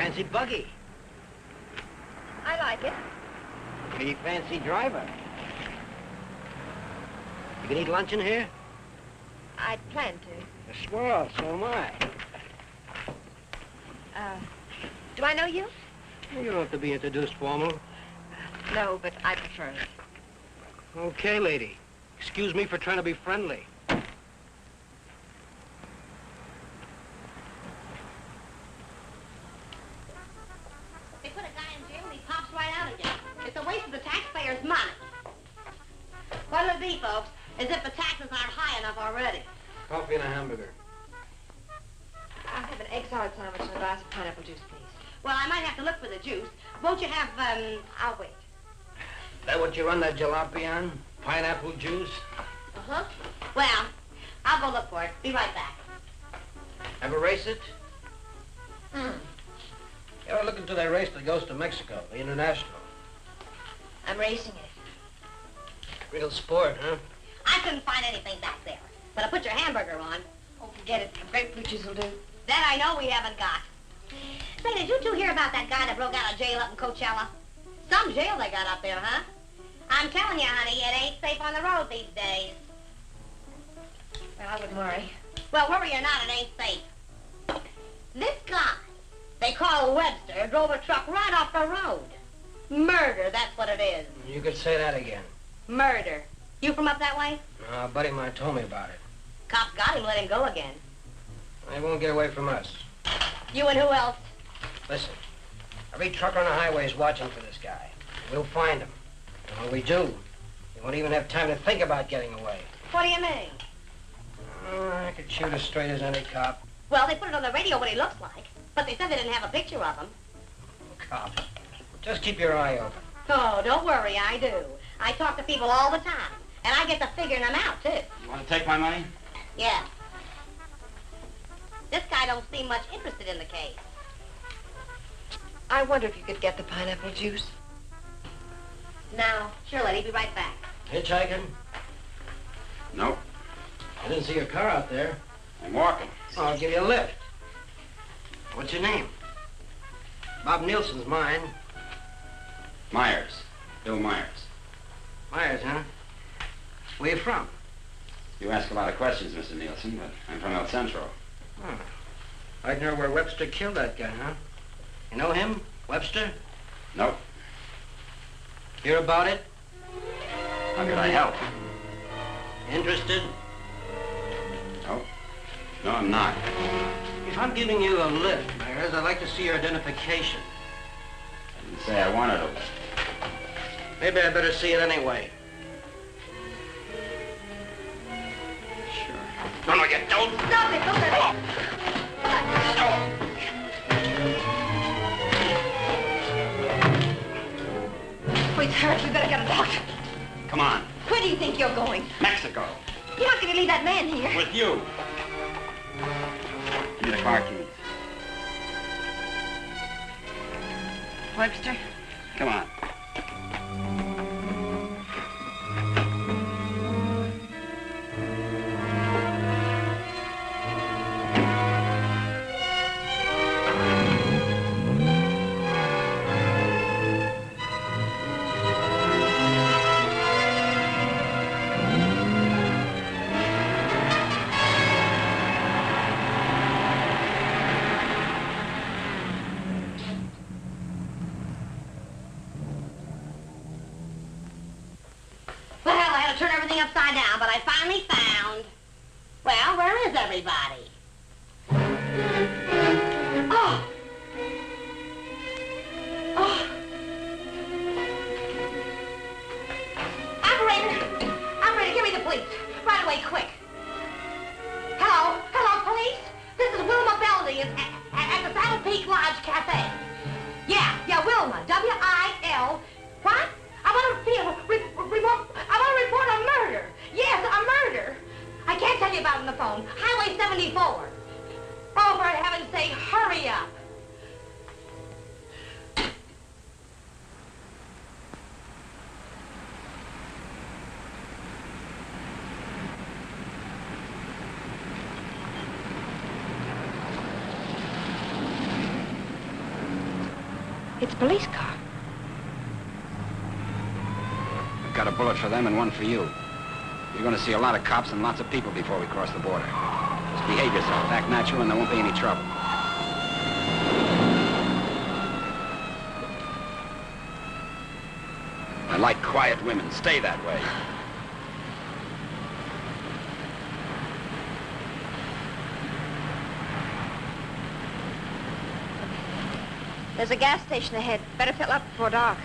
fancy buggy. I like it. Pretty fancy driver. You can eat lunch in here? I'd plan to. Swell, so am I. Do I know you? You don't have to be introduced formal. No, but I prefer it. Okay, lady. Excuse me for trying to be friendly. They put a guy in jail and he pops right out again. It's a waste of the taxpayers' money. What'll it be, folks? As if the taxes aren't high enough already. Coffee and a hamburger. I'll have an egg salad sandwich and a glass of pineapple juice, please. Well, I might have to look for the juice. Won't you have, I'll wait. That what you run that jalopy on? Pineapple juice? Uh-huh. Well, I'll go look for it. Be right back. Ever race it? You ever look into that race that goes to Mexico, the International? I'm racing it. Real sport, huh? I couldn't find anything back there. But I put your hamburger on. Oh, forget it. Grapefruit juice will do. That I know we haven't got. Say, did you two hear about that guy that broke out of jail up in Coachella? Some jail they got up there, huh? I'm telling you, honey, it ain't safe on the road these days. Well, I wouldn't worry. Well, worry or not, it ain't safe. This guy, they call Webster, drove a truck right off the road. Murder, that's what it is. You could say that again. Murder. You from up that way? A buddy of mine told me about it. Cops got him, let him go again. They won't get away from us. You and who else? Listen, every trucker on the highway is watching for this guy. We'll find him. And when we do, he won't even have time to think about getting away. What do you mean? Oh, I could shoot as straight as any cop. Well, they put it on the radio what he looks like, but they said they didn't have a picture of him. Cops. Just keep your eye open. Oh, don't worry, I do. I talk to people all the time, and I get to figuring them out, too. You want to take my money? Yeah. This guy don't seem much interested in the case. I wonder if you could get the pineapple juice. Now, sure, lady, be right back. Hitchhiking? Nope. I didn't see your car out there. I'm walking. Oh, I'll give you a lift. What's your name? Bob Nielsen's mine. Myers. Bill Myers. Myers, huh? Where you from? You ask a lot of questions, Mr. Nielsen, but I'm from El Centro. Oh. Right near where Webster killed that guy, huh? You know him? Webster? Nope. Hear about it? How could I help? Interested? Nope. No, I'm not. If I'm giving you a lift, Myers, I'd like to see your identification. I didn't say I wanted a lift. Maybe I better see it anyway. Sure. No, you don't. Stop it, don't let it. Please hurry, we better get a doctor. Come on. Where do you think you're going? Mexico. You're not going to leave that man here. With you. Give me the car keys. Webster? Come on. Well, I had to turn everything upside down, but I finally found... Well, where is everybody? Oh! Oh! Operator, give me the police. Right away, quick. Hello, police? This is Wilma Belding at the Saddle Peak Lodge Cafe. Yeah, Wilma, W-I-L... What? I want to report a murder. Yes, a murder. I can't tell you about it on the phone. Highway 74. Oh, for heaven's sake, hurry up. It's a police car. I've got a bullet for them and one for you. You're going to see a lot of cops and lots of people before we cross the border. Just behave yourself, act natural, and there won't be any trouble. I like quiet women. Stay that way. There's a gas station ahead. Better fill up before dark.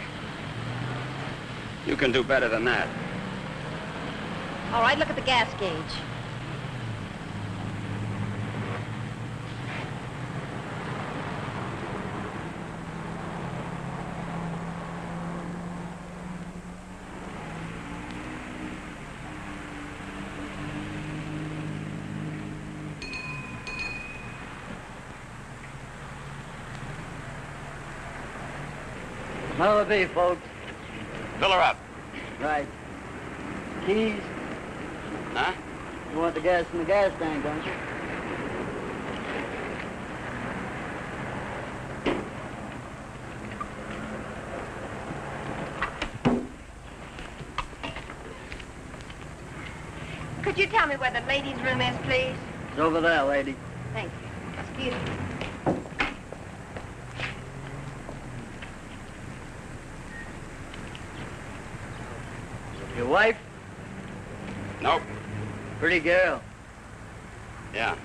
You can do better than that. All right, look at the gas gauge. What'll it be, folks? Fill her up. Right. Keys? Huh? You want the gas in the gas tank, don't you? Could you tell me where the ladies' room is, please? It's over there, lady. Thank you. Excuse me. Your wife? Nope. Pretty girl. Yeah.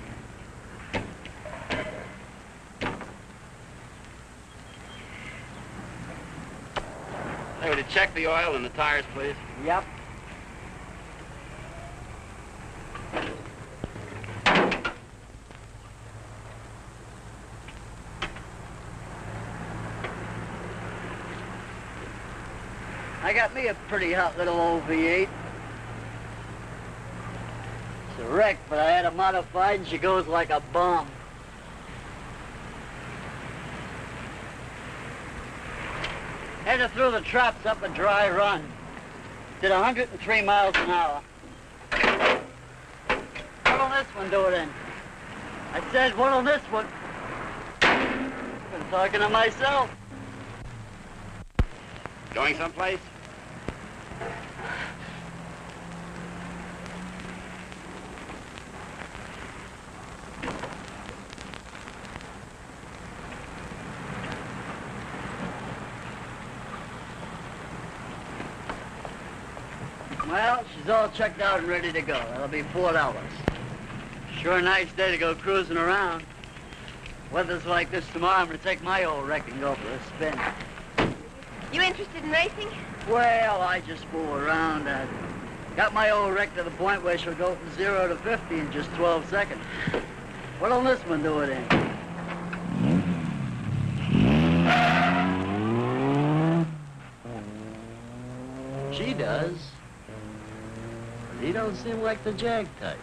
Hey, would you check the oil and the tires, please? Yep. I got me a pretty hot little old V8. It's a wreck, but I had her modified and she goes like a bomb. Had her through the traps up a dry run. Did 103 miles an hour. What'll this one do it in? I said, what'll this one? Been talking to myself. Going someplace? Well, she's all checked out and ready to go. That'll be $4. Sure a nice day to go cruising around. Weather's like this tomorrow, I'm gonna take my old wreck and go for a spin. You interested in racing? Well, I just fool around. I got my old wreck to the point where she'll go from 0 to 50 in just 12 seconds. What'll this one do it in? She does. But he don't seem like the jag type.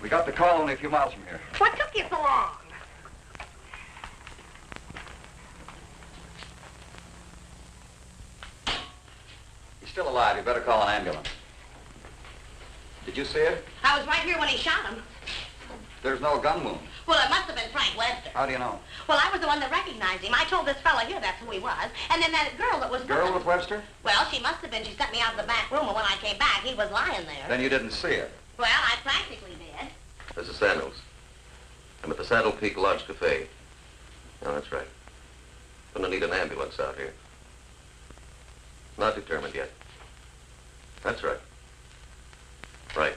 We got the call only a few miles from here. What took you so long? He's still alive. You better call an ambulance. Did you see it? I was right here when he shot him. There's no gun wound. Well, it must have been Frank Webster. How do you know? Well, I was the one that recognized him. I told this fella here that's who he was. And then that girl that was with Girl him. with Webster? Well, she must have been. She sent me out of the back room, and when I came back, he was lying there. Then you didn't see it. Well, I practically did. This is Samuels. I'm at the Saddle Peak Lodge Cafe. Oh, that's right. Gonna need an ambulance out here. Not determined yet. That's right. Right.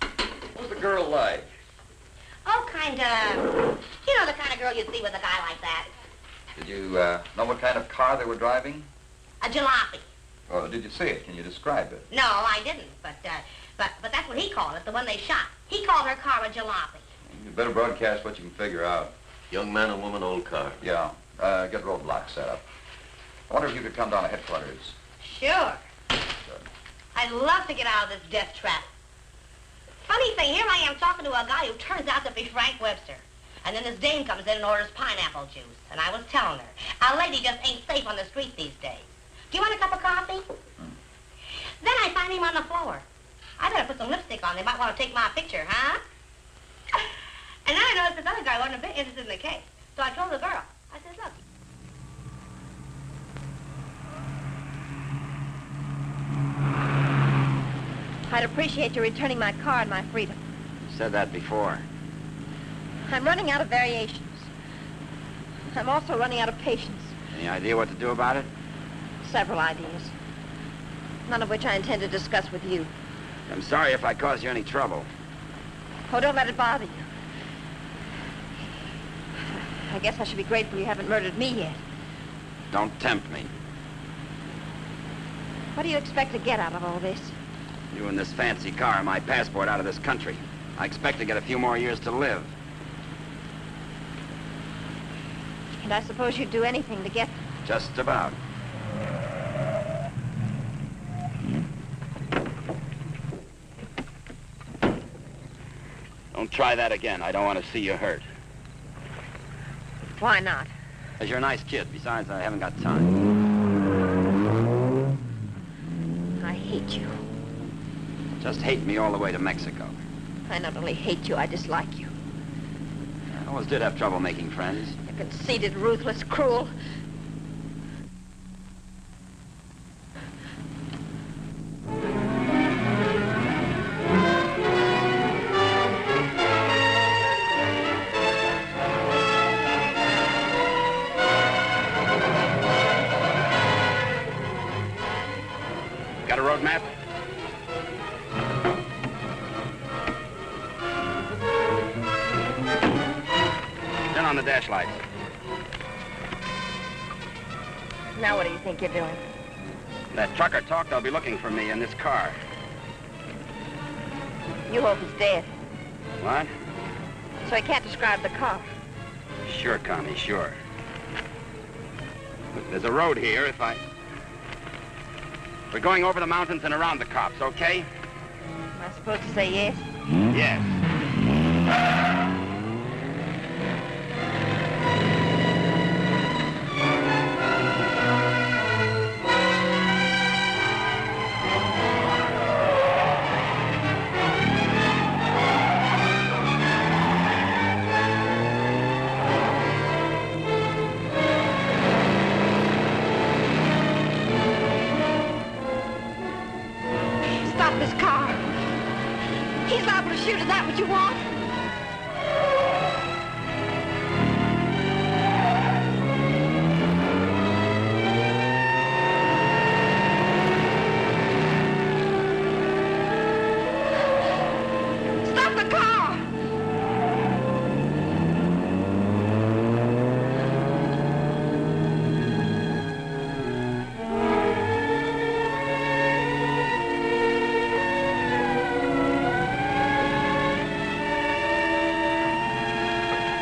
What was the girl like? Oh, kind of... You know, the kind of girl you'd see with a guy like that. Did you know what kind of car they were driving? A jalopy. Or did you see it? Can you describe it? No, I didn't. But that's what he called it, the one they shot. He called her car a jalopy. You better broadcast what you can figure out. Young man and woman, old car. Yeah. Get roadblocks set up. I wonder if you could come down to headquarters. Sure. Good. I'd love to get out of this death trap. Funny thing, here I am talking to a guy who turns out to be Frank Webster. And then this dame comes in and orders pineapple juice. And I was telling her, a lady just ain't safe on the street these days. Do you want a cup of coffee? Then I find him on the floor. I better put some lipstick on. They might want to take my picture, huh? And then I noticed this other guy wasn't a bit interested in the case. So I told the girl. I said, look. I'd appreciate you returning my car and my freedom. You said that before. I'm running out of variations. I'm also running out of patience. Any idea what to do about it? Several ideas. None of which I intend to discuss with you. I'm sorry if I caused you any trouble. Oh, don't let it bother you. I guess I should be grateful you haven't murdered me yet. Don't tempt me. What do you expect to get out of all this? You and this fancy car are my passport out of this country. I expect to get a few more years to live. And I suppose you'd do anything to get them. Just about. Don't try that again. I don't want to see you hurt. Why not? Because you're a nice kid. Besides, I haven't got time. I hate you. Just hate me all the way to Mexico. I not only hate you, I dislike you. I always did have trouble making friends. You're conceited, ruthless, cruel. Got a road map? Turn on the dash lights. Now what do you think you're doing? That trucker talked they'll be looking for me in this car. You hope he's dead, What? so he can't describe the car. Sure, Connie, sure. There's a road here We're going over the mountains and around the cops, okay? Am I supposed to say yes? Yes. Stop this car. He's liable to shoot. Is that what you want? Stop the car!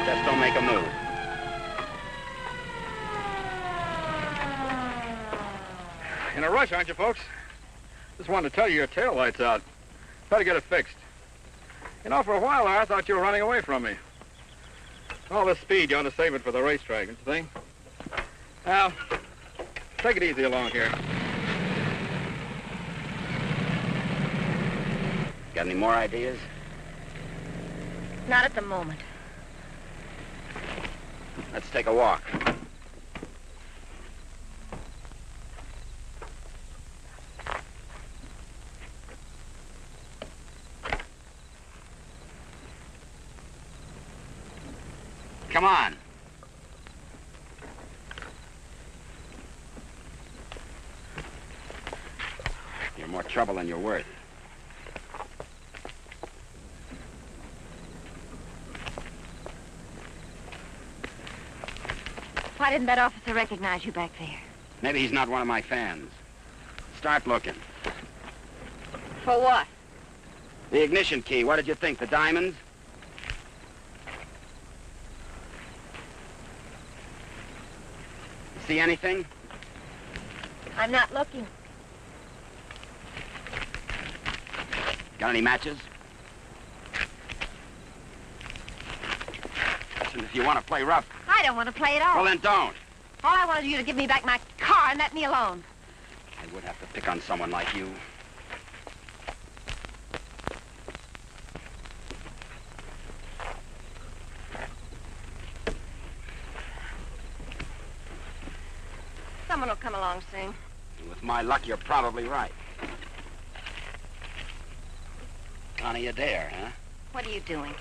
Just don't make a move. In a rush, aren't you, folks? Just wanted to tell you your tail light's out. Better get it fixed. You know, for a while there, I thought you were running away from me. All this speed, you ought to save it for the racetrack, don't you think? Now, take it easy along here. Got any more ideas? Not at the moment. Let's take a walk. Come on. You're more trouble than you're worth. Why didn't that officer recognize you back there? Maybe he's not one of my fans. Start looking. For what? The ignition key, what did you think? The diamonds? See anything? I'm not looking. Got any matches? Listen, if you want to play rough, I don't want to play at all. well, then don't. All I want is you to give me back my car and let me alone. I would have to pick on someone like you. Someone will come along soon. With my luck, you're probably right. Connie Adair, huh? What are you doing?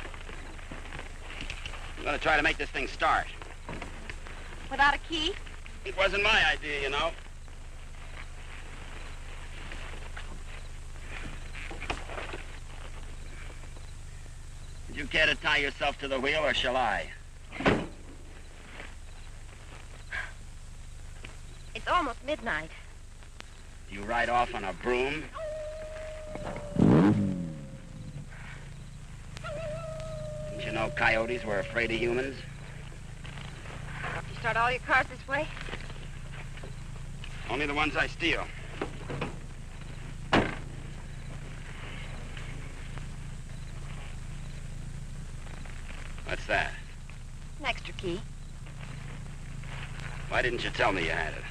I'm going to try to make this thing start. Without a key? It wasn't my idea, you know. Would you care to tie yourself to the wheel, or shall I? It's almost midnight. You ride off on a broom? Didn't you know coyotes were afraid of humans? You start all your cars this way? Only the ones I steal. What's that? An extra key. Why didn't you tell me you had it?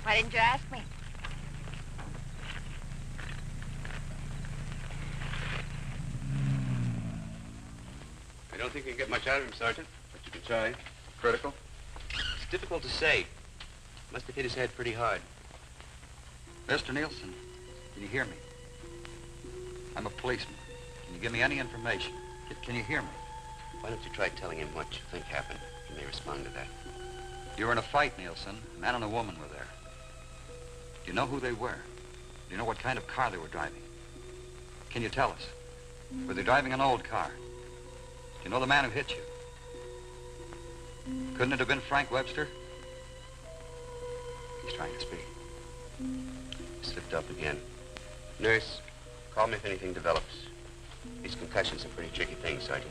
Why didn't you ask me? I don't think you can get much out of him, Sergeant, but you can try. Critical? It's difficult to say. Must have hit his head pretty hard. Mr. Nielsen, can you hear me? I'm a policeman. Can you give me any information? Can you hear me? Why don't you try telling him what you think happened? He may respond to that. You were in a fight, Nielsen. A man and a woman were there. Do you know who they were? Do you know what kind of car they were driving? Can you tell us? Were they driving an old car? Do you know the man who hit you? Couldn't it have been Frank Webster? He's trying to speak. Slipped up again. Nurse, call me if anything develops. These concussions are pretty tricky things, Sergeant.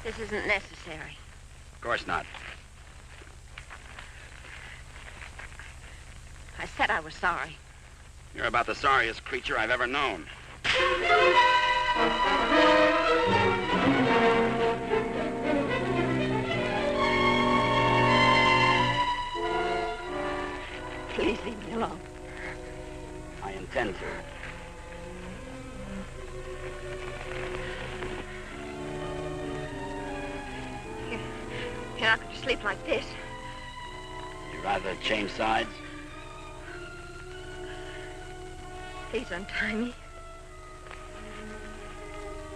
This isn't necessary. Of course not. I said I was sorry. You're about the sorriest creature I've ever known. Please leave me alone. I intend to. You're not going to sleep like this. You'd rather change sides? Please untie me.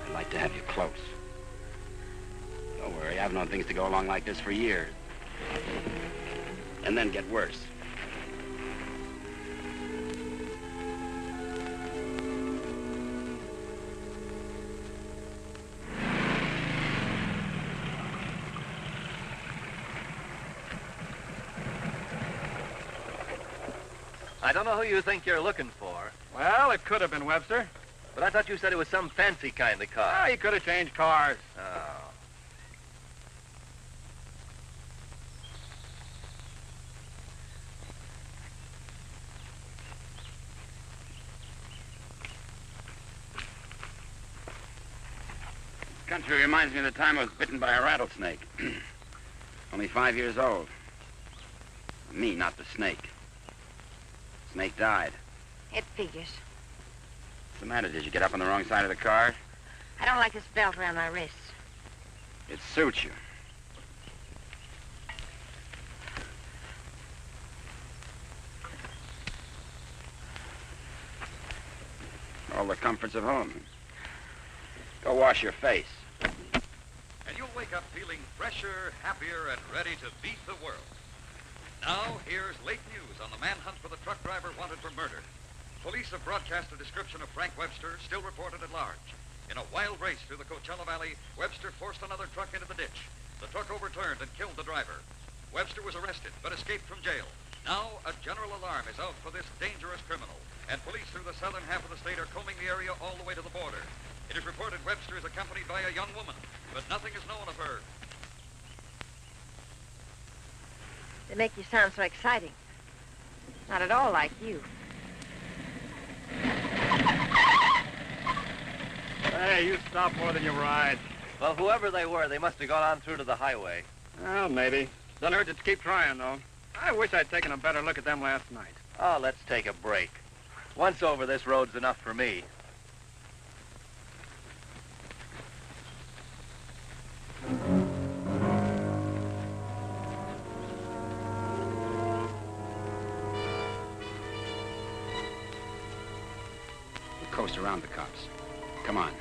I'd like to have you close. Don't worry, I've known things to go along like this for years. And then get worse. I don't know who you think you're looking for, Well, it could have been Webster. but I thought you said it was some fancy kind of car. He could have changed cars. Oh. Country reminds me of the time I was bitten by a rattlesnake. Only 5 years old. Me, not the snake. Snake died. It figures. What's the matter? Did you get up on the wrong side of the car? I don't like this belt around my wrists. It suits you. the comforts of home. Go wash your face. And you'll wake up feeling fresher, happier, and ready to beat the world. Now, here's late news on the manhunt for the truck driver wanted for murder. Police have broadcast a description of Frank Webster, still reported at large. In a wild race through the Coachella Valley, Webster forced another truck into the ditch. The truck overturned and killed the driver. Webster was arrested, but escaped from jail. Now, a general alarm is out for this dangerous criminal, and police through the southern half of the state are combing the area all the way to the border. It is reported Webster is accompanied by a young woman, but nothing is known of her. They make you sound so exciting. Not at all like you. Hey, you stop more than you ride. Well, whoever they were, they must have gone on through to the highway. Well, maybe. Doesn't hurt to keep trying, though. I wish I'd taken a better look at them last night. Oh, let's take a break. Once over, this road's enough for me. We'll coast around the cops. Come on.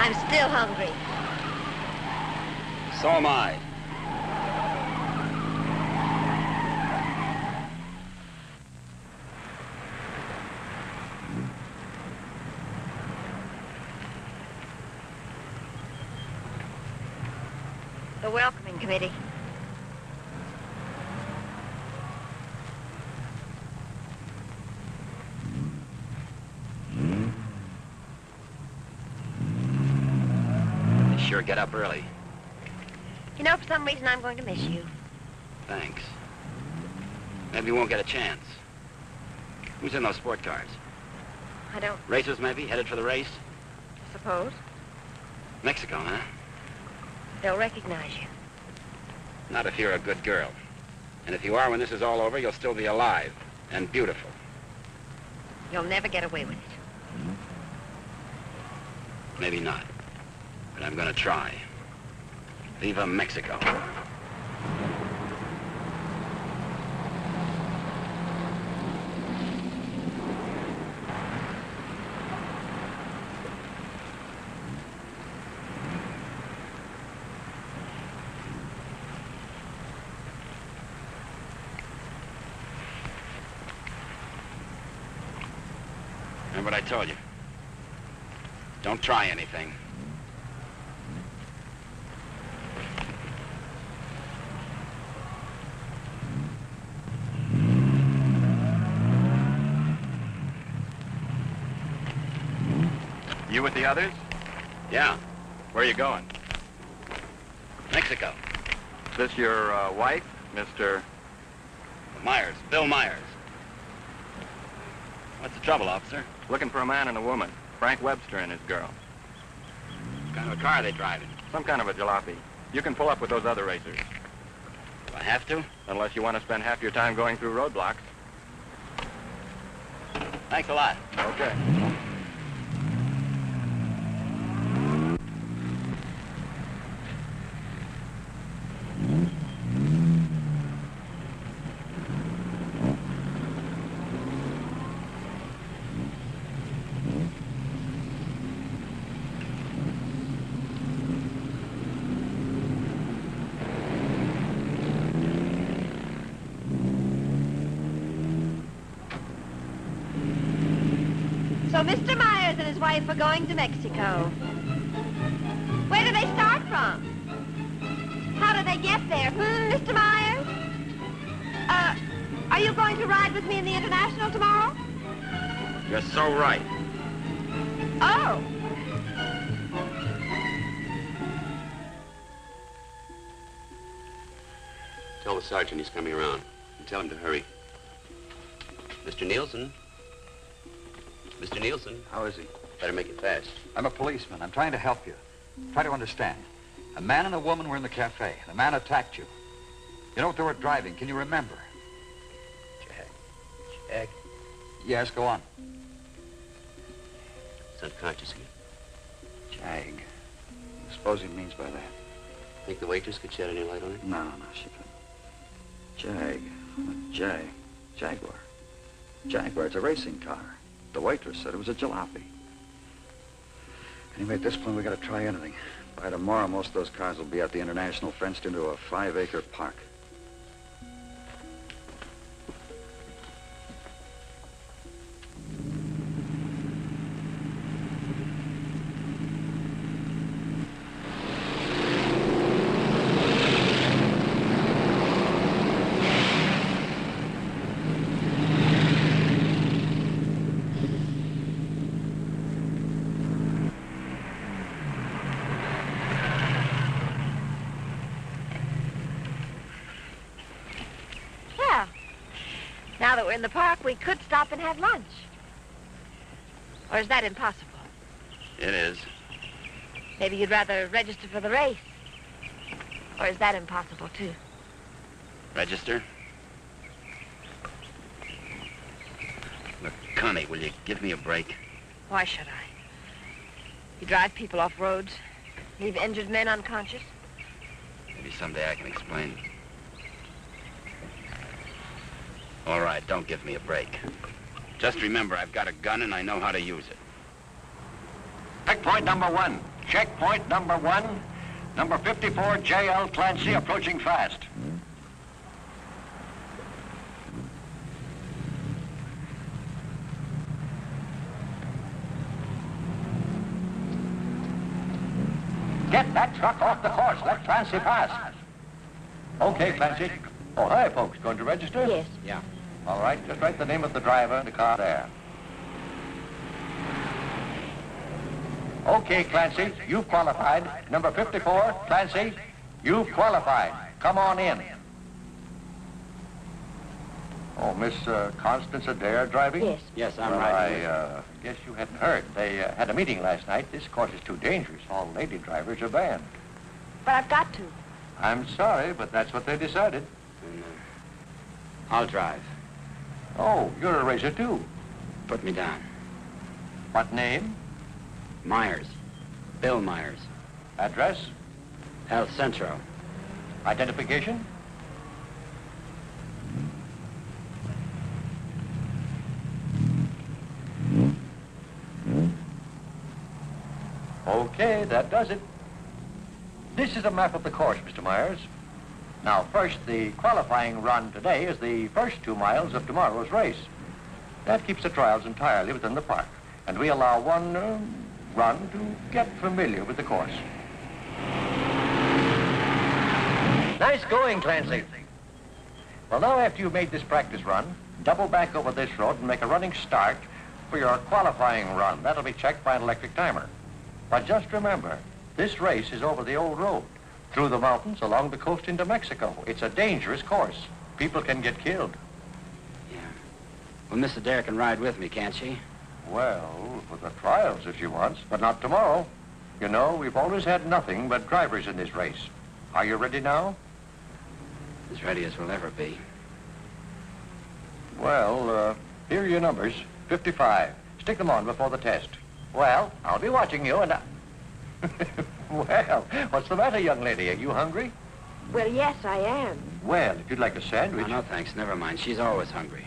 I'm still hungry. So am I. The welcoming committee. They sure get up early. You know, for some reason, I'm going to miss you. Thanks. Maybe we won't get a chance. Who's in those sport cars? I don't Racers, maybe? Headed for the race? suppose. Mexico, huh? They'll recognize you. Not if you're a good girl. And if you are, when this is all over, you'll still be alive and beautiful. You'll never get away with it. Maybe not. But I'm gonna try. Viva Mexico. Remember what I told you? Don't try anything. You with the others? Yeah, Where are you going? Mexico. Is this your wife, Mr. Myers, Bill Myers. What's the trouble, officer? Looking for a man and a woman. Frank Webster and his girl. What kind of a car are they driving? Some kind of a jalopy. You can pull up with those other racers. Do I have to? Unless you want to spend half your time going through roadblocks. Thanks a lot. Okay. highway for going to Mexico. Where do they start from? How do they get there, Mr. Myers? Are you going to ride with me in the International tomorrow? You're so right. Oh. Tell the sergeant he's coming around. And tell him to hurry. Mr. Nielsen? Mr. Nielsen? How is he? Better make it fast. I'm a policeman. I'm trying to help you. Try to understand. A man and a woman were in the cafe. The man attacked you. You know what they were driving? Can you remember? Jag. Yes, go on. He's unconscious again. Jag. I suppose he means by that. Think the waitress could shed any light on it? No, she couldn't. Jag. Jag. Jaguar. Jaguar, it's a racing car. The waitress said it was a jalopy. Anyway, at this point, we gotta try anything. By tomorrow, most of those cars will be at the International, fenced into a 5-acre park. Now that we're in the park, we could stop and have lunch. Or is that impossible? It is. Maybe you'd rather register for the race. Or is that impossible, too? Register? Look, Connie, will you give me a break? Why should I? You drive people off roads, leave injured men unconscious. Maybe someday I can explain. All right, don't give me a break. Just remember, I've got a gun and I know how to use it. Checkpoint number 1. Checkpoint number 1. Number 54, J.L. Clancy, approaching fast. Get that truck off the course. Let Clancy pass. Okay, Clancy. Oh, hi, folks. Going to register? Yes. Yeah. All right, just write the name of the driver and the car there. Okay, Clancy, you've qualified. Number 54, Clancy, you've qualified. Come on in. Oh, Miss Constance Adair driving? Yes. Yes, I'm Well, riding. I guess you hadn't heard. They had a meeting last night. This course is too dangerous. All lady drivers are banned. But I've got to. I'm sorry, but that's what they decided. I'll drive. Oh, you're a racer, too. Put me down. What name? Myers. Bill Myers. Address? El Centro. Identification? Okay, that does it. This is a map of the course, Mr. Myers. Now, first, the qualifying run today is the first 2 miles of tomorrow's race. That keeps the trials entirely within the park, and we allow one run to get familiar with the course. Nice going, Clancy. Well, now, after you've made this practice run, double back over this road and make a running start for your qualifying run. That'll be checked by an electric timer. But just remember, this race is over the old road, through the mountains, along the coast into Mexico. It's a dangerous course. People can get killed. Yeah. Well, Miss Adair can ride with me, can't she? Well, for the trials if she wants, but not tomorrow. You know, we've always had nothing but drivers in this race. Are you ready now? As ready as we'll ever be. Well, here are your numbers. 55. Stick them on before the test. Well, I'll be watching you and Well, what's the matter, young lady? Are you hungry? Well, yes, I am. Well, if you'd like a sandwich... No, thanks. Never mind. She's always hungry.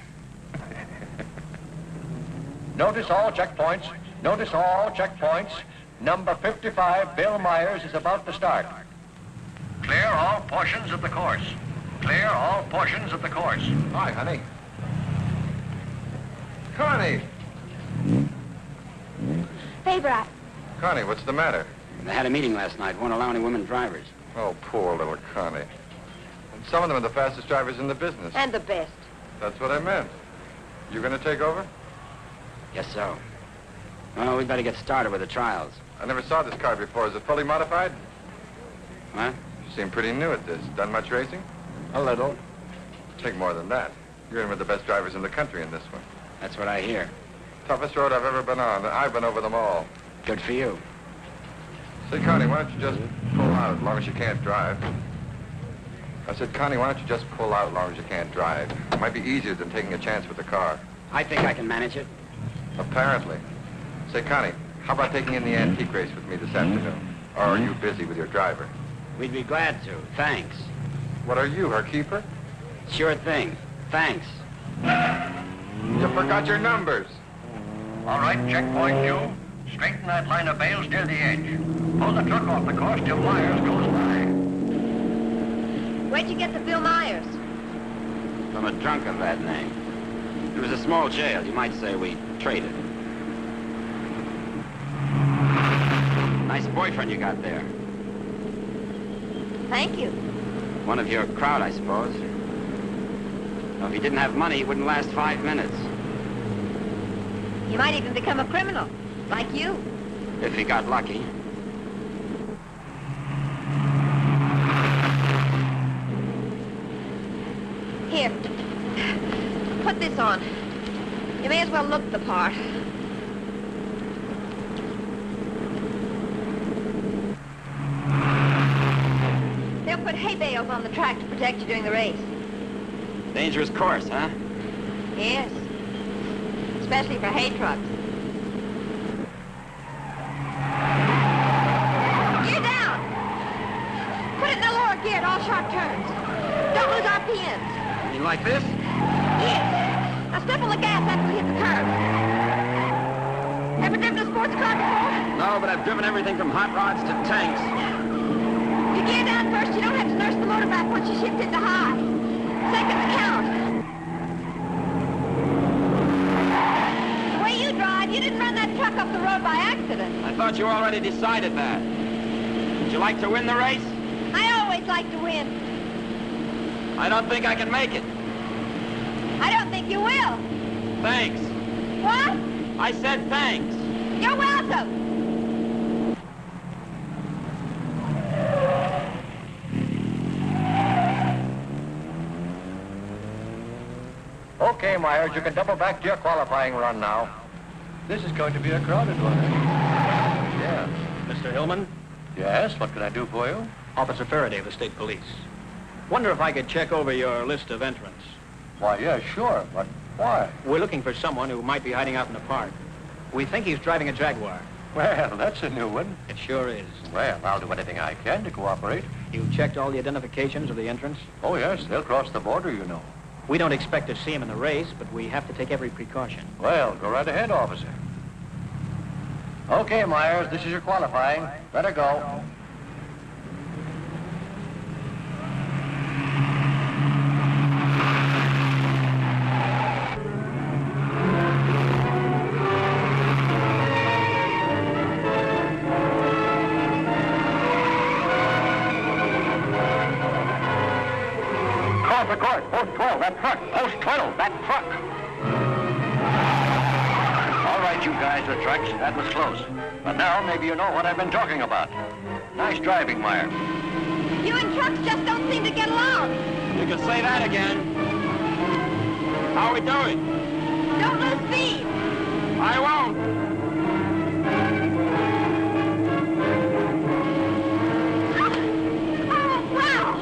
Notice all checkpoints. Notice all checkpoints. Number 55, Bill Myers, is about to start. Clear all portions of the course. Clear all portions of the course. Hi, honey. Connie! Favor, Connie, what's the matter? They had a meeting last night. Won't allow any women drivers. Oh, poor little Connie. And some of them are the fastest drivers in the business. and the best. That's what I meant. You gonna take over? Guess so. Well, we'd better get started with the trials. I never saw this car before. Is it fully modified? What? You seem pretty new at this. Done much racing? A little. Take more than that. You're in with the best drivers in the country in this one. That's what I hear. Toughest road I've ever been on. I've been over them all. Good for you. Say, Connie, why don't you just pull out as long as you can't drive? I said, Connie, why don't you just pull out as long as you can't drive? It might be easier than taking a chance with the car. I think I can manage it. Apparently. Say, Connie, how about taking in the antique race with me this afternoon? Or are you busy with your driver? We'd be glad to. Thanks. What are you, her keeper? Sure thing. Thanks. You forgot your numbers. All right, checkpoint Q. Straighten that line of bales near the edge. Pull the truck off the course till Myers goes by. Where'd you get the Bill Myers? From a drunk of that name. It was a small jail. You might say we traded. Nice boyfriend you got there. Thank you. One of your crowd, I suppose. Well, if he didn't have money, he wouldn't last 5 minutes. He might even become a criminal, like you. If he got lucky. Here. Put this on. You may as well look the part. They'll put hay bales on the track to protect you during the race. Dangerous course, huh? Yes. Especially for hay trucks. Gear down! Put it in the lower gear at all sharp turns. Don't lose RPMs. You like this? Yes. Now step on the gas after we hit the curve. Ever driven a sports car before? No, but I've driven everything from hot rods to tanks. You gear down first, you don't have to nurse the motor back once you shift it to high. Seconds count. The way you drive, you didn't run that truck up the road by accident. I thought you already decided that. Would you like to win the race? I always like to win. I don't think I can make it. I don't think you will. Thanks. What? I said thanks. You're welcome. Okay, Myers, you can double back to your qualifying run now. This is going to be a crowded one, eh? Yeah. Mr. Hillman? Yes, what can I do for you? Officer Faraday of the State Police. Wonder if I could check over your list of entrants. Why, yeah, sure, but why? We're looking for someone who might be hiding out in the park. We think he's driving a Jaguar. Well, that's a new one. It sure is. Well, I'll do anything I can to cooperate. You checked all the identifications of the entrants? Oh, yes, they'll cross the border, you know. We don't expect to see him in the race, but we have to take every precaution. Well, go right ahead, officer. Okay, Myers, this is your qualifying. Better go. Cross the course, post 12, that truck. Post 12, that truck. All right, you guys with trucks, that was close. But now maybe you know what I've been talking about. Nice driving, Myers. You and trucks just don't seem to get along. You can say that again. How are we doing? Don't lose speed. I won't. Oh, wow.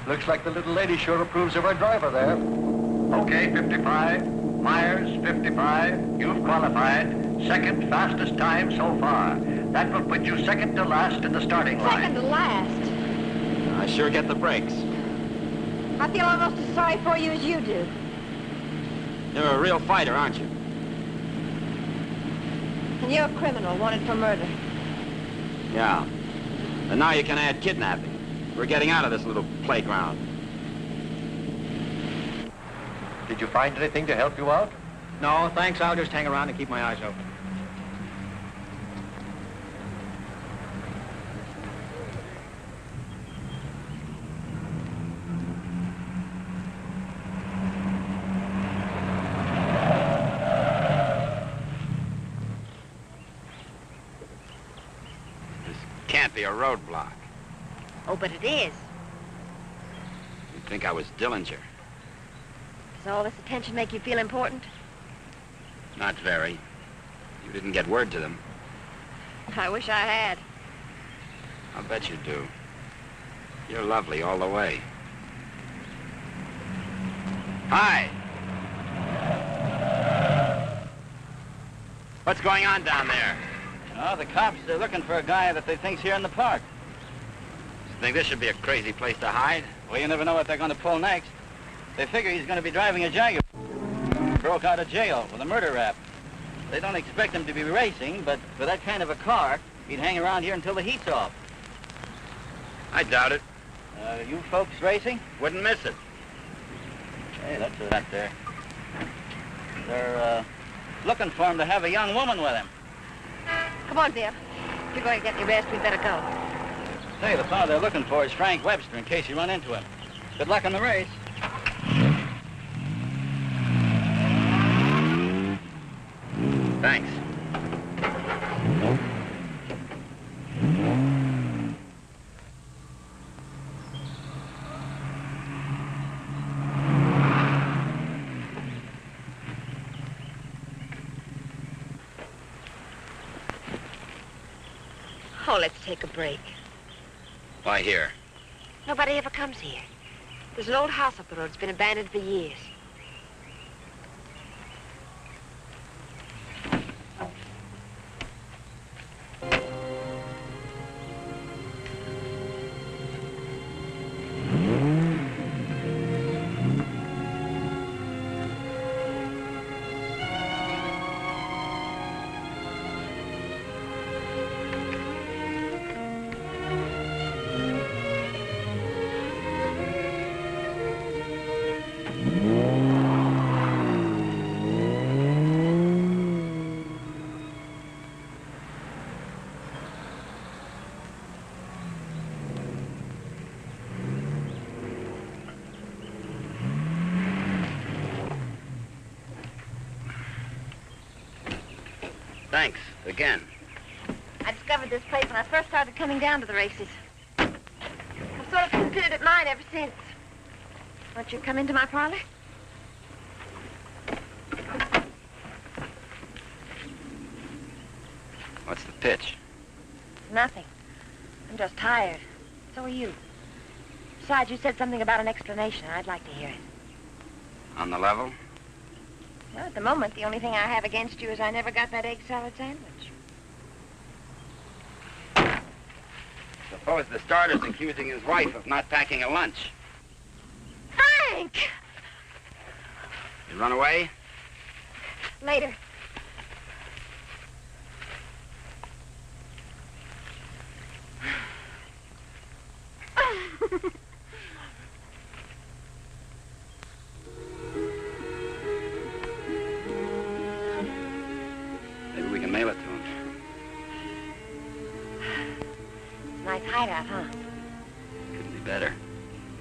Looks like the little lady sure approves of our driver there. Okay, 55. Myers, 55. You've qualified. Second fastest time so far. That will put you second to last in the starting line. Second to last. I sure get the breaks. I feel almost as sorry for you as you do. You're a real fighter, aren't you? And you're a criminal wanted for murder. Yeah. And now you can add kidnapping. We're getting out of this little playground. Did you find anything to help you out? No, thanks. I'll just hang around and keep my eyes open. Can't be a roadblock. Oh, but it is. You'd think I was Dillinger. Does all this attention make you feel important? Not very. You didn't get word to them. I wish I had. I'll bet you do. You're lovely all the way. Hi. What's going on down there? Oh, the cops, they're looking for a guy that they think's here in the park. Think this should be a crazy place to hide? Well, you never know what they're going to pull next. They figure he's going to be driving a Jaguar. Broke out of jail with a murder rap. They don't expect him to be racing, but for that kind of a car, he'd hang around here until the heat's off. I doubt it. You folks racing? Wouldn't miss it. Hey, that's a that there. They're looking for him to have a young woman with him. Come on, Bill. If you're going to get any rest, we'd better go. Say, the fellow they're looking for is Frank Webster, in case you run into him. Good luck in the race. Thanks. Oh, let's take a break. Why here? Nobody ever comes here. There's an old house up the road. It's been abandoned for years. Thanks, again. I discovered this place when I first started coming down to the races. I've sort of considered it mine ever since. Won't you come into my parlor? What's the pitch? Nothing. I'm just tired. So are you. Besides, you said something about an explanation. I'd like to hear it. On the level? Well, at the moment, the only thing I have against you is I never got that egg salad sandwich. Suppose the starter's accusing his wife of not packing a lunch. Frank! You run away? Later. Maybe we can mail it to him. It's a nice hideout, huh? Couldn't be better.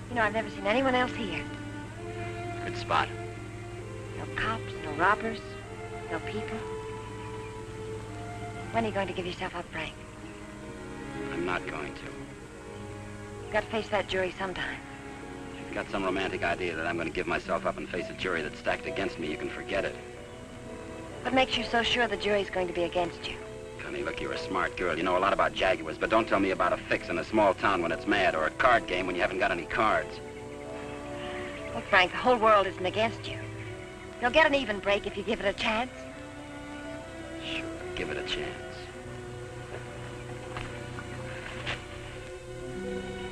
You know, I've never seen anyone else here. Good spot. No cops, no robbers, no people. When are you going to give yourself up, Frank? I'm not going to. You've got to face that jury sometime. If you've got some romantic idea that I'm going to give myself up and face a jury that's stacked against me, you can forget it. What makes you so sure the jury's going to be against you? Connie, look, you're a smart girl. You know a lot about Jaguars, but don't tell me about a fix in a small town when it's mad, or a card game when you haven't got any cards. Look, Frank, the whole world isn't against you. You'll get an even break if you give it a chance. Sure, give it a chance.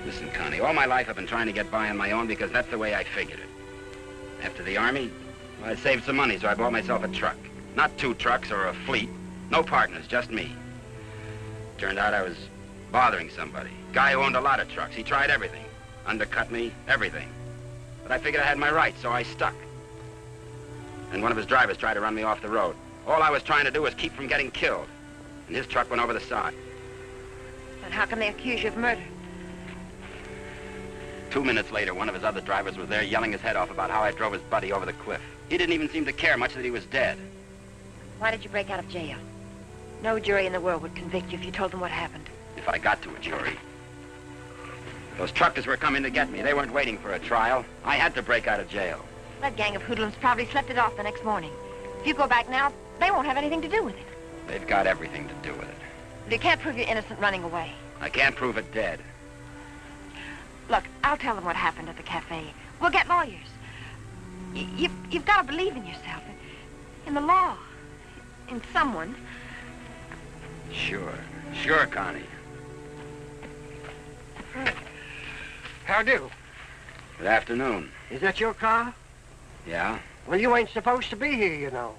Listen, Connie, all my life I've been trying to get by on my own because that's the way I figured it. After the Army, well, I saved some money, so I bought myself a truck. Not 2 trucks or a fleet. No partners, just me. Turned out I was bothering somebody. Guy who owned a lot of trucks. He tried everything. Undercut me, everything. But I figured I had my rights, so I stuck. and one of his drivers tried to run me off the road. All I was trying to do was keep from getting killed, and his truck went over the side. And how can they accuse you of murder? 2 minutes later, one of his other drivers was there yelling his head off about how I drove his buddy over the cliff. He didn't even seem to care much that he was dead. Why did you break out of jail? No jury in the world would convict you if you told them what happened. If I got to a jury. Those truckers were coming to get me. They weren't waiting for a trial. I had to break out of jail. That gang of hoodlums probably slept it off the next morning. If you go back now, they won't have anything to do with it. They've got everything to do with it. But you can't prove you're innocent running away. I can't prove it dead. Look, I'll tell them what happened at the cafe. We'll get lawyers. You've got to believe in yourself, in the law, in someone. Sure, Connie. How do? Good afternoon. Is that your car? Yeah? Well, you ain't supposed to be here, you know.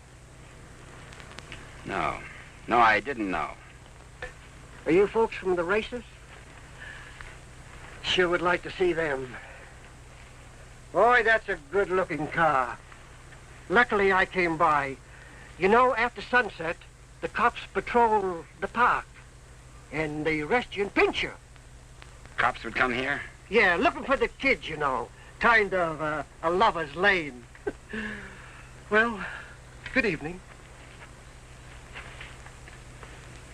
No, I didn't know. Are you folks from the races? Sure would like to see them. Boy, that's a good-looking car. Luckily, I came by. You know, after sunset, the cops patrol the park, and they arrest you and pinch you. Cops would come here? Yeah, looking for the kids, you know. Kind of a lover's lane. Well, good evening.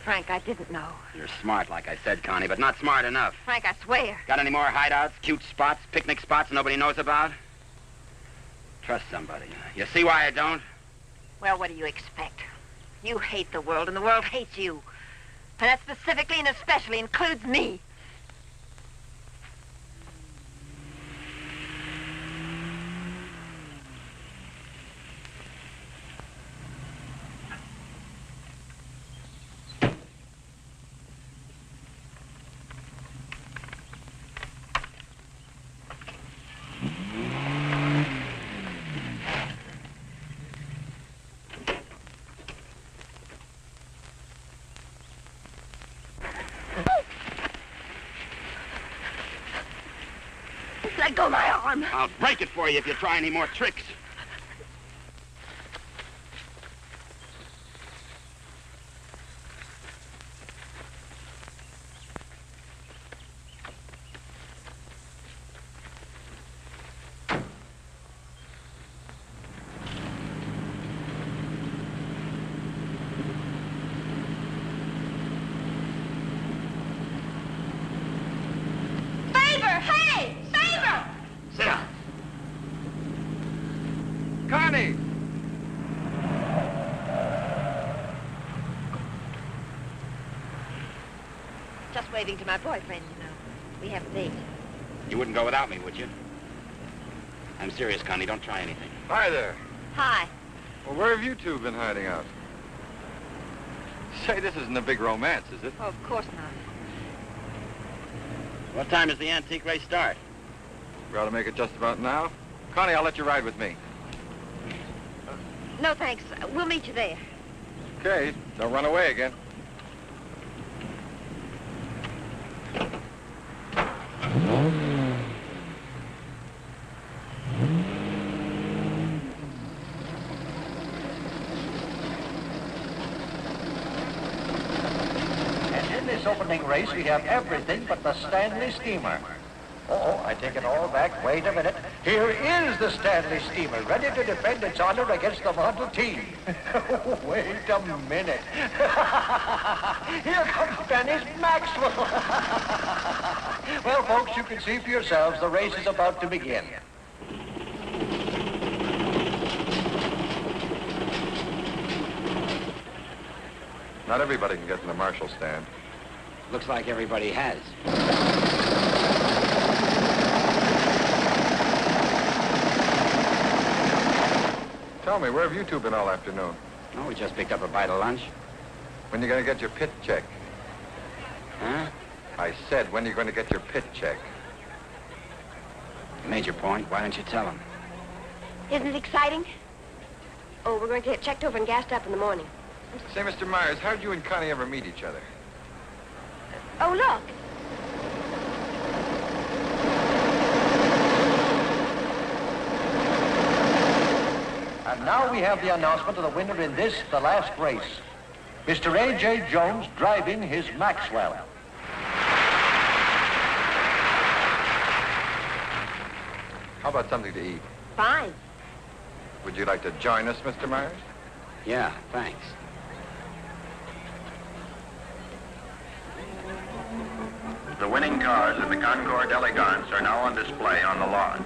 Frank, I didn't know. You're smart, like I said, Connie, but not smart enough. Frank, I swear. Got any more hideouts, cute spots, picnic spots nobody knows about? Trust somebody. You see why I don't? Well, what do you expect? You hate the world, and the world hates you. And that specifically and especially includes me. Let go of my arm. I'll break it for you if you try any more tricks. Sit down. Connie! Just waving to my boyfriend, you know. We have a date. You wouldn't go without me, would you? I'm serious, Connie. Don't try anything. Hi there. Hi. Well, where have you two been hiding out? Say, this isn't a big romance, is it? Oh, of course not. What time does the antique race start? We ought to make it just about now. Connie, I'll let you ride with me. No, thanks. We'll meet you there. Okay, don't run away again. And in this opening race, we have everything but the Stanley Steamer. Oh, I take it all back. Wait a minute. Here is the Stanley Steamer, ready to defend its honor against the Model T. Wait a minute. Here comes Dennis Maxwell. Well, folks, you can see for yourselves the race is about to begin. Not everybody can get in the marshal stand. Looks like everybody has. Tell me, where have you two been all afternoon? Oh, we just picked up a bite of lunch. When you going to get your pit check? Huh? I said, when are you going to get your pit check? You made your point. Why don't you tell him? Isn't it exciting? Oh, we're going to get checked over and gassed up in the morning. Say, Mr. Myers, how did you and Connie ever meet each other? Oh, look. And now we have the announcement of the winner in this, the last race. Mr. A.J. Jones driving his Maxwell. How about something to eat? Fine. Would you like to join us, Mr. Myers? Yeah, thanks. The winning cars of the Concours d'Elegance are now on display on the lawn.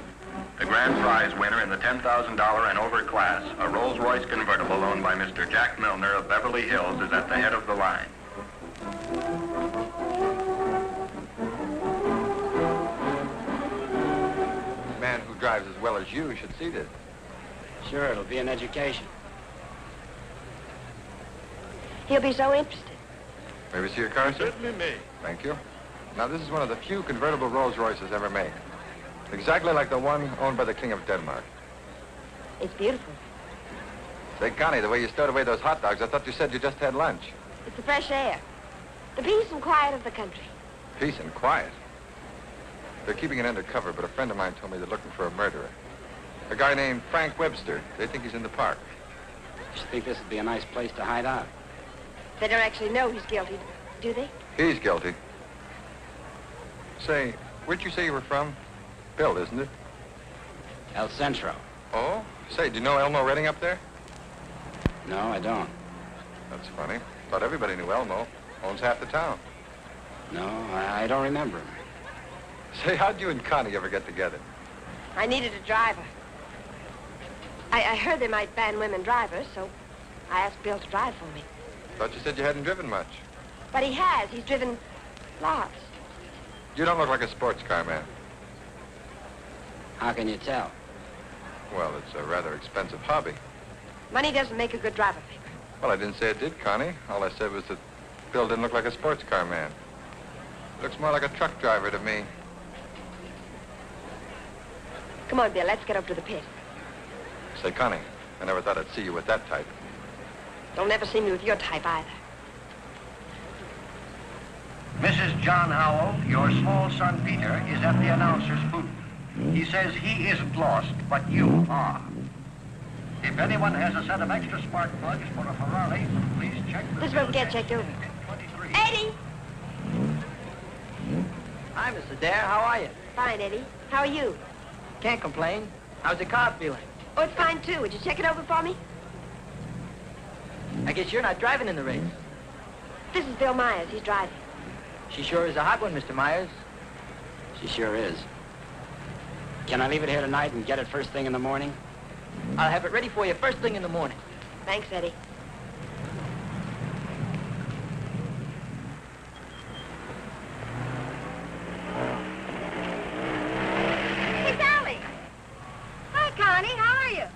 The grand prize winner in the $10,000 and over class, a Rolls-Royce convertible owned by Mr. Jack Milner of Beverly Hills, is at the head of the line. A man who drives as well as you should see this. Sure, it'll be an education. He'll be so interested. May we see your car, sir? Certainly may. Thank you. Now, this is one of the few convertible Rolls-Royces ever made. Exactly like the one owned by the King of Denmark. It's beautiful. Say, Connie, the way you stowed away those hot dogs, I thought you said you just had lunch. It's the fresh air. The peace and quiet of the country. Peace and quiet. They're keeping it undercover, but a friend of mine told me they're looking for a murderer. A guy named Frank Webster. They think he's in the park. Just think this would be a nice place to hide out. They don't actually know he's guilty, do they? He's guilty. Say, where'd you say you were from? Bill, isn't it? El Centro. Oh? Say, do you know Elmo Redding up there? No, I don't. That's funny. Thought everybody knew Elmo. Owns half the town. No, I don't remember him. Say, how'd you and Connie ever get together? I needed a driver. I heard they might ban women drivers, so I asked Bill to drive for me. Thought you said you hadn't driven much. But he has. He's driven lots. You don't look like a sports car man. How can you tell? Well, it's a rather expensive hobby. Money doesn't make a good driver, Pink. Well, I didn't say it did, Connie. All I said was that Bill didn't look like a sports car man. Looks more like a truck driver to me. Come on, Bill. Let's get up to the pit. Say, Connie, I never thought I'd see you with that type. You'll never see me with your type either. Mrs. John Howell, your small son Peter is at the announcer's booth. He says he isn't lost, but you are. If anyone has a set of extra spark plugs for a Ferrari, please check the... This won't get checked over. Eddie! Hi, Mr. Dare. How are you? Fine, Eddie. How are you? Can't complain. How's the car feeling? Oh, it's fine, too. Would you check it over for me? I guess you're not driving in the race. This is Bill Myers. He's driving. She sure is a hot one, Mr. Myers. She sure is. Can I leave it here tonight and get it first thing in the morning? I'll have it ready for you first thing in the morning. Thanks, Eddie. Hey, Sally. Hi, Connie. How are you?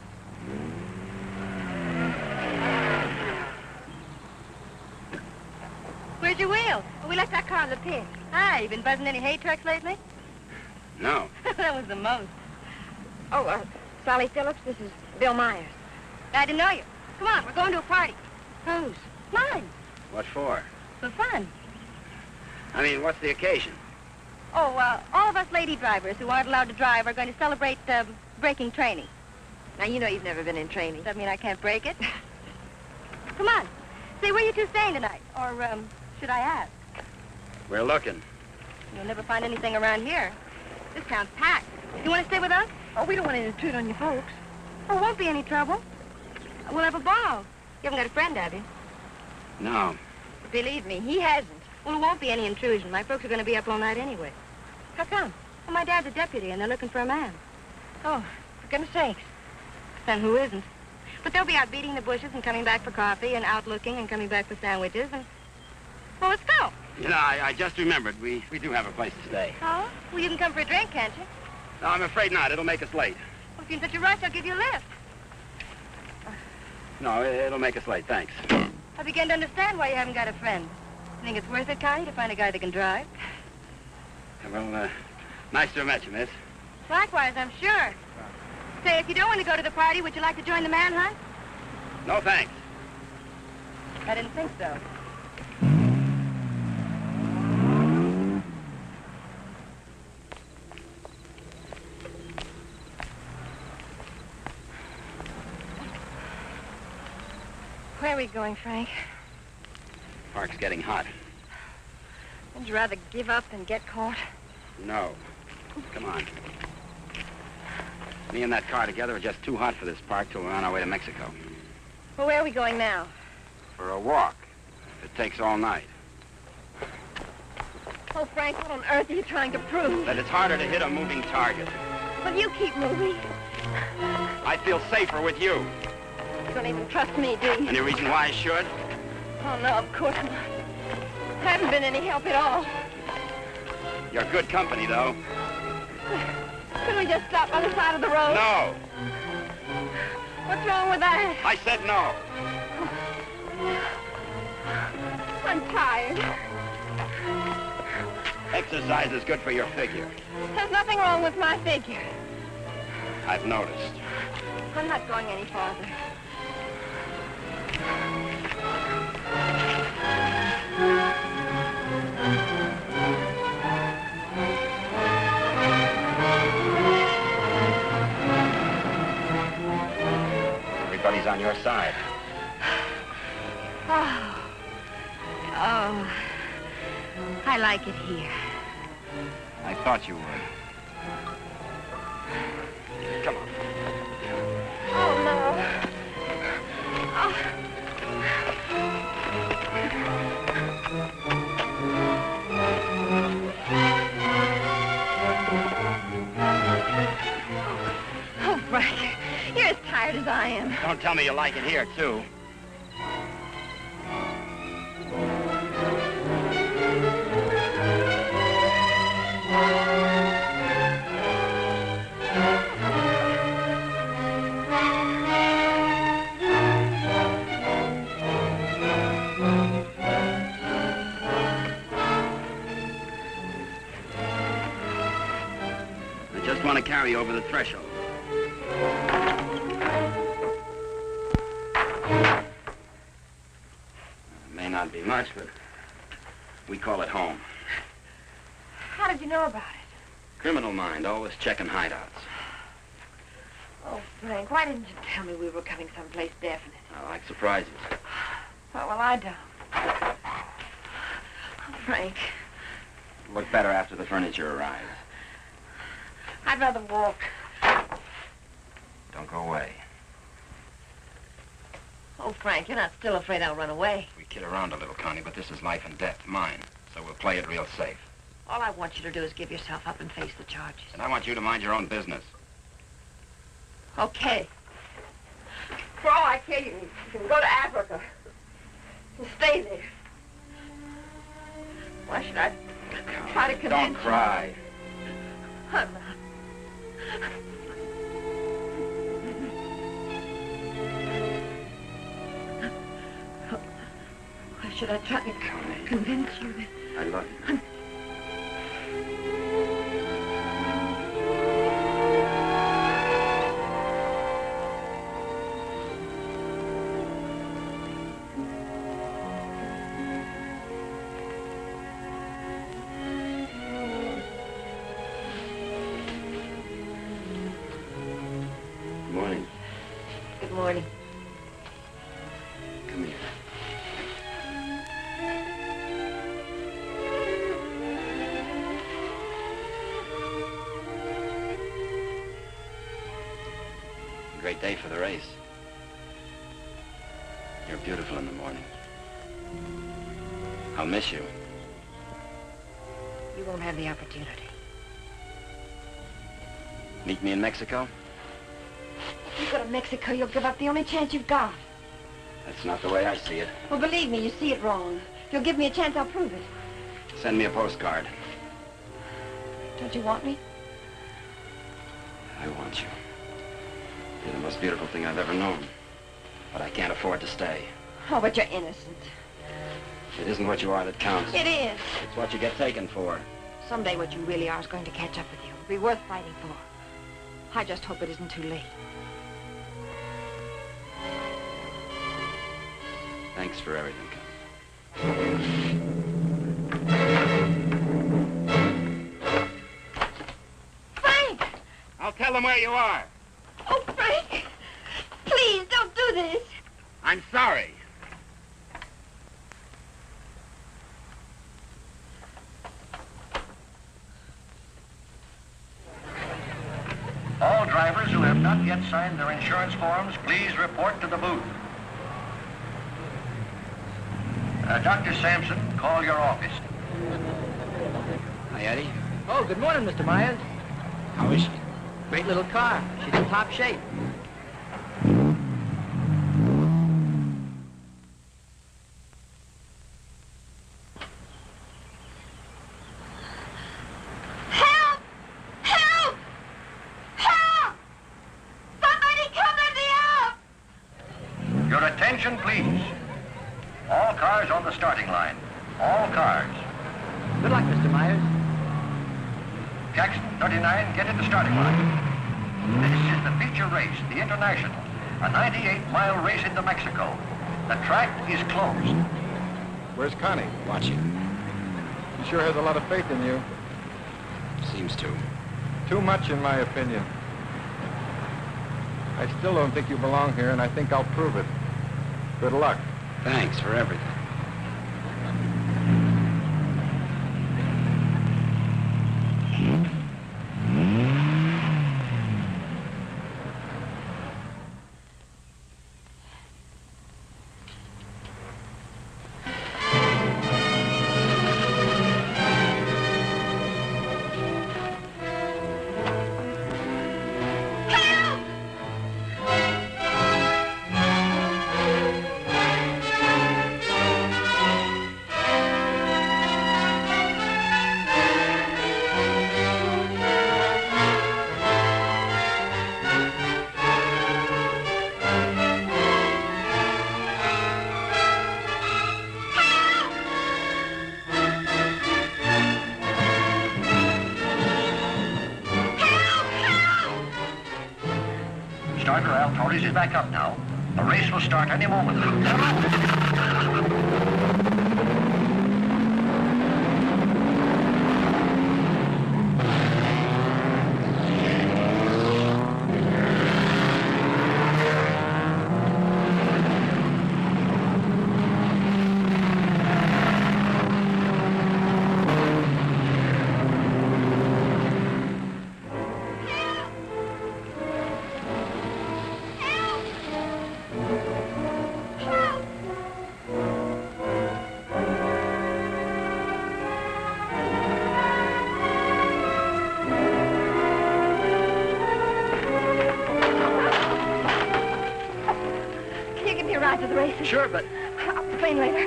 Where's your wheel? Well, we left that car in the pit. Hi, you been buzzing any hay trucks lately? No. That was the most. Oh, Sally Phillips, this is Bill Myers. I didn't know you. Come on, we're going to a party. Whose? Mine. What for? For fun. I mean, what's the occasion? Oh, all of us lady drivers who aren't allowed to drive are going to celebrate breaking training. Now, you know you've never been in training. Does that mean I can't break it? Come on. Say, where you two staying tonight? Or, should I ask? We're looking. You'll never find anything around here. This town's packed. You want to stay with us? Oh, we don't want to intrude on you folks. Oh, won't be any trouble. We'll have a ball. You haven't got a friend, have you? No. Believe me, he hasn't. Well, it won't be any intrusion. My folks are going to be up all night anyway. How come? Well, my dad's a deputy, and they're looking for a man. Oh, for goodness sakes. Then who isn't? But they'll be out beating the bushes and coming back for coffee and out looking and coming back for sandwiches and... Well, let's go. You know, I just remembered. We do have a place to stay. Oh? Well, you can come for a drink, can't you? No, I'm afraid not. It'll make us late. Well, if you're in such a rush, I'll give you a lift. No, it'll make us late. Thanks. I begin to understand why you haven't got a friend. You think it's worth it, Connie, to find a guy that can drive? Well, nice to have met you, miss. Likewise, I'm sure. Say, if you don't want to go to the party, would you like to join the manhunt? No, thanks. I didn't think so. Where are we going, Frank? Park's getting hot. Would you rather give up than get caught? No. Come on. Me and that car together are just too hot for this park till we're on our way to Mexico. Well, where are we going now? For a walk. If it takes all night. Oh, Frank, what on earth are you trying to prove? That it's harder to hit a moving target. Well, you keep moving. I feel safer with you. You don't even trust me, do you? Any reason why I should? Oh, no, of course not. I haven't been any help at all. You're good company, though. Couldn't we just stop by the side of the road? No. What's wrong with that? I said no. I'm tired. Exercise is good for your figure. There's nothing wrong with my figure. I've noticed. I'm not going any farther. Everybody's on your side. Oh, I like it here. I thought you would. Come on. Oh, no. Oh, Frank, you're as tired as I am. Don't tell me you like it here, too. I just want to carry over the threshold. May not be much, but we call it home. How did you know about it? Criminal mind, always checking hideouts. Oh, Frank, why didn't you tell me we were coming someplace definite? I like surprises. Oh, well, I don't. Oh, Frank, Look better after the furniture arrives. I'd rather walk. Don't go away. Oh, Frank, you're not still afraid I'll run away. We kid around a little, Connie, but this is life and death, mine. So we'll play it real safe. All I want you to do is give yourself up and face the charges. And I want you to mind your own business. Okay. For all I care, you can go to Africa and stay there. Why should I try to convince Don't cry. you? I'm not. Why should I try to convince you that... I love you. Good morning. Good morning. Come here. Great day for the race. You're beautiful in the morning. I'll miss you. You won't have the opportunity. Meet me in Mexico? If you go to Mexico, you'll give up the only chance you've got. That's not the way I see it. Well, believe me, you see it wrong. If you'll give me a chance, I'll prove it. Send me a postcard. Don't you want me? I want you. You're the most beautiful thing I've ever known. But I can't afford to stay. Oh, but you're innocent. It isn't what you are that counts. It is. It's what you get taken for. Someday what you really are is going to catch up with you. It'll be worth fighting for. I just hope it isn't too late. Thanks for everything. Frank! I'll tell them where you are. Oh, Frank! Please, don't do this. I'm sorry. drivers who have not yet signed their insurance forms, please report to the booth. Dr. Sampson, call your office. Hi, Eddie. Oh, good morning, Mr. Myers. How is she? Great little car. She's in top shape. Help! Help! Help! Somebody come let me out! Your attention, please. All cars on the starting line. All cars. Good luck, Mr. Myers. Jackson, 39, get in the starting line. This is the feature race, the International, a 98-mile race into Mexico. The track is closed. Where's Connie? Watching. She sure has a lot of faith in you. Seems to. Too much, in my opinion. I still don't think you belong here, and I think I'll prove it. Good luck. Thanks for everything. Starter Al Torres is back up now. The race will start any moment. Can you give me a ride to the races? Sure, but... I'll complain later.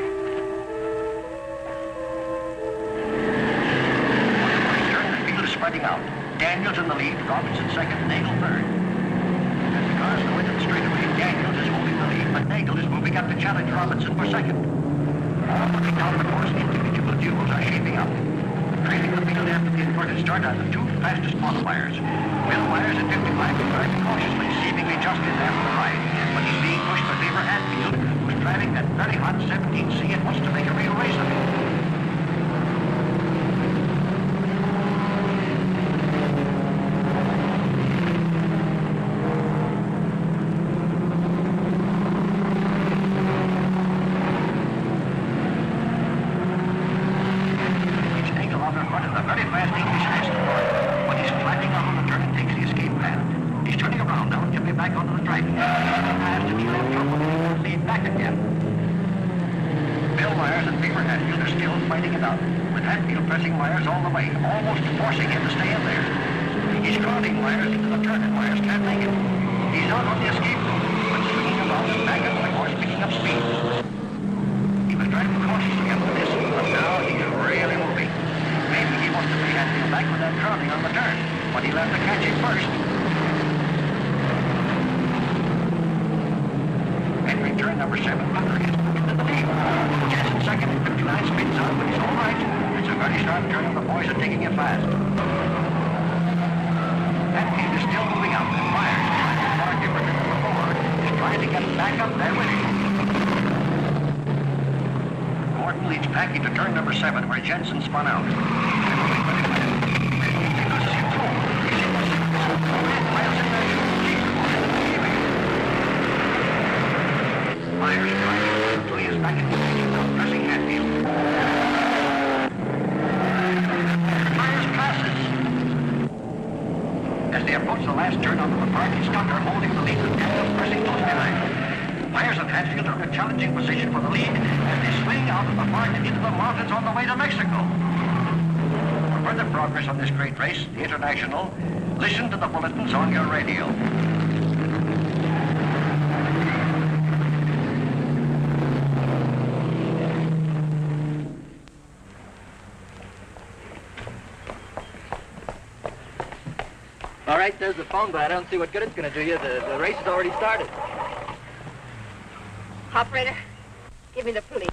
The field is spreading out. Daniels in the lead, Robinson second, Nagel third. As the cars go into the straightaway, Daniels is holding the lead, but Nagel is moving up to challenge Robinson for second. All looking down the course, individual duels are shaping up. Trailing the field after the inverted start are the two fastest qualifiers. Will Myers at 55 is driving cautiously, seemingly just in there for the ride. But he's being pushed by Beaver Hatfield, who's driving that very hot 17C and wants to make a real race of it. Jensen spun out. Myers driving until he is back in position now, pressing Hatfield. Myers passes. As they approach the last turn onto the park, is Tucker holding the lead with Kendall pressing close behind. Myers and Hatfield are in a challenging position for the lead as they swing out of the park and into the mountains on the way to Mexico. For further progress on this great race, the International, listen to the bulletins on your radio. All right, there's the phone, but I don't see what good it's going to do you. The race has already started. Operator, give me the police.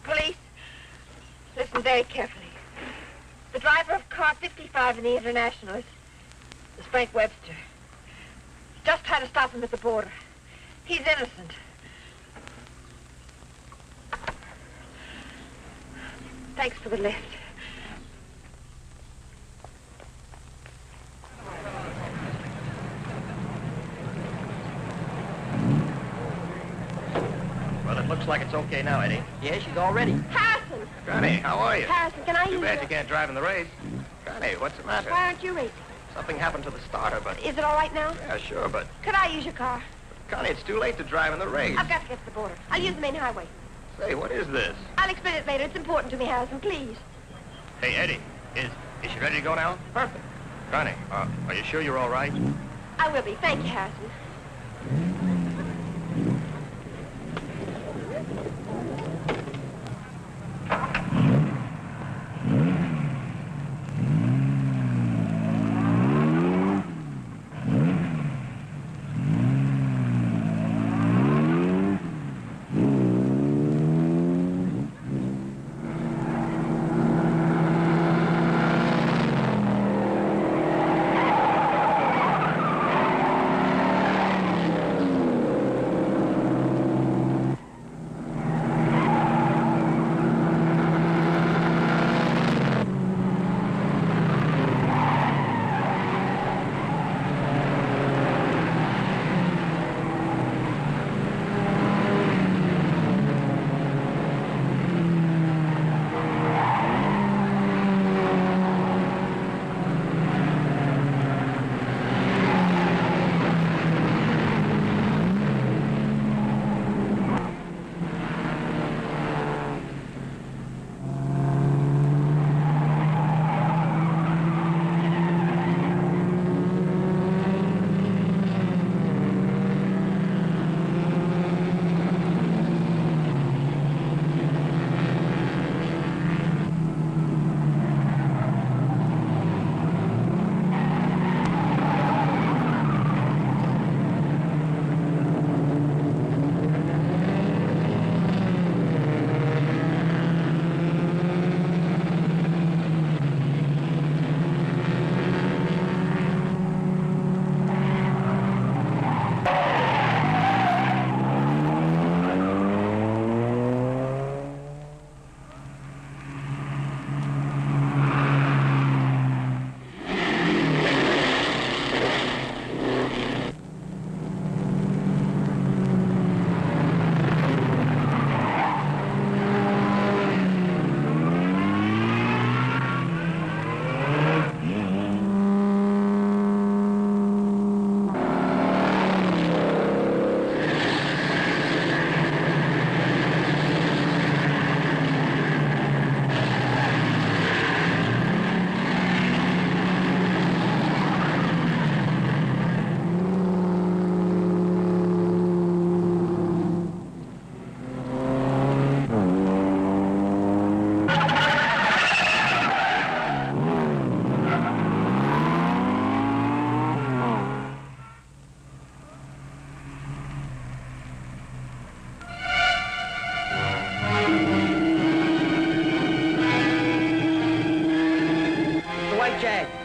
Police, listen very carefully. The driver of car 55 in the International is Frank Webster. Just tried to stop him at the border. He's innocent. Thanks for the lift. Well, it looks like it's okay now, Eddie. Yeah, she's all ready. Harrison! Connie, how are you? Harrison, can I Too use bad your- you can't drive in the race. Connie, what's the matter? Why aren't you racing? Something happened to the starter, but... Is it all right now? Yeah, sure, but... Could I use your car? Connie, it's too late to drive in the race. I've got to get to the border. I'll use the main highway. Say, what is this? I'll explain it later. It's important to me, Harrison. Please. Hey, Eddie, is she ready to go now? Perfect. Connie, are you sure you're all right? I will be. Thank you, Harrison.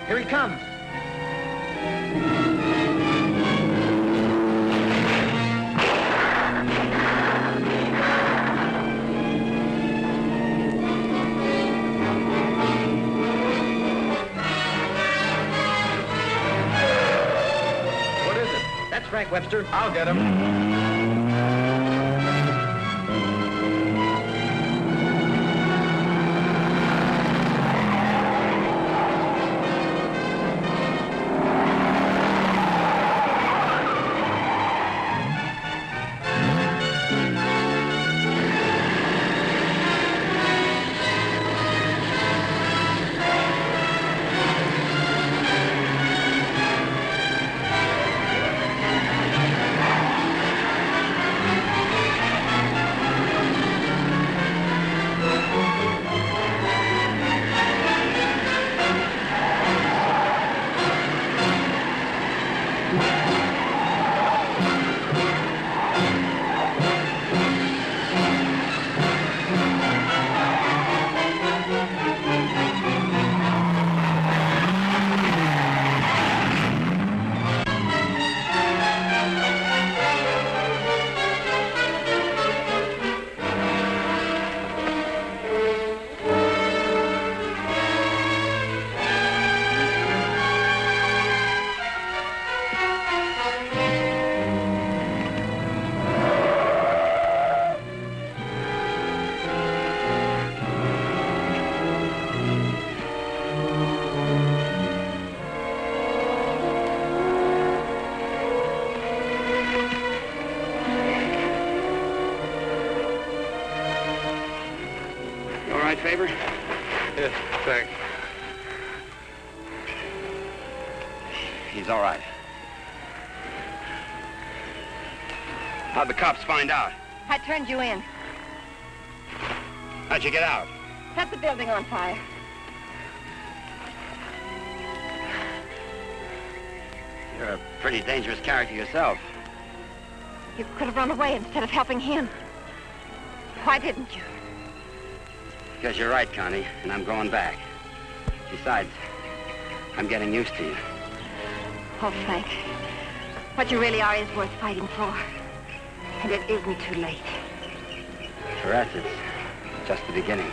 Here he comes. What is it? That's Frank Webster. I'll get him. right, Faber? Yes, thanks. He's all right. How'd the cops find out? I turned you in. How'd you get out? Set the building on fire. You're a pretty dangerous character yourself. You could have run away instead of helping him. Why didn't you? Because you're right, Connie, and I'm going back. Besides, I'm getting used to you. Oh, Frank, what you really are is worth fighting for. And it isn't too late. For us, it's just the beginning.